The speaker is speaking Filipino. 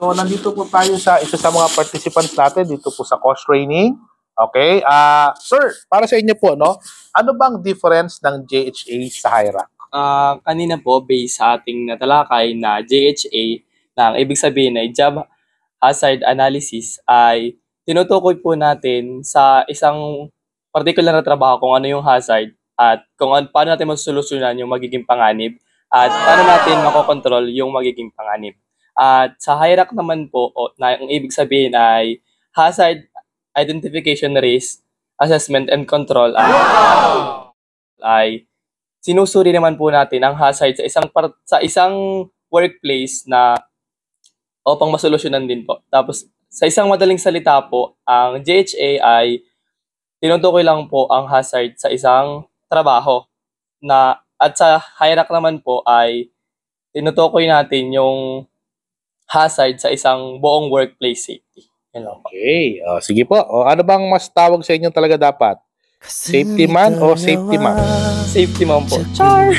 So, nandito po tayo sa isa sa mga participants natin dito po sa course training. Okay? Sir, para sa inyo po, no? Ano bang difference ng JHA sa HIRAC? Kanina po, based sa ating natalakay na JHA, na ang ibig sabihin ay Job Hazard Analysis, ay tinutukoy po natin sa isang particular na trabaho kung ano yung hazard at kung paano natin masosolusyonan yung magiging panganib at paano natin makokontrol yung magiging panganib. At sa HIRAC naman po, na ang ibig sabihin ay Hazard Identification, Risk Assessment and Control, ay sinusuri naman po natin ang hazard sa isang workplace na upang masolusyonan din po. Tapos sa isang madaling salita po, ang JHA ay tinutukoy lang po ang hazard sa isang trabaho at sa HIRAC naman po ay tinutukoy natin yung hazard sa isang buong workplace safety. Okay. Sige po. Ano bang mas tawag sa inyo talaga dapat? Safety man o safety man? Safety man po. Char!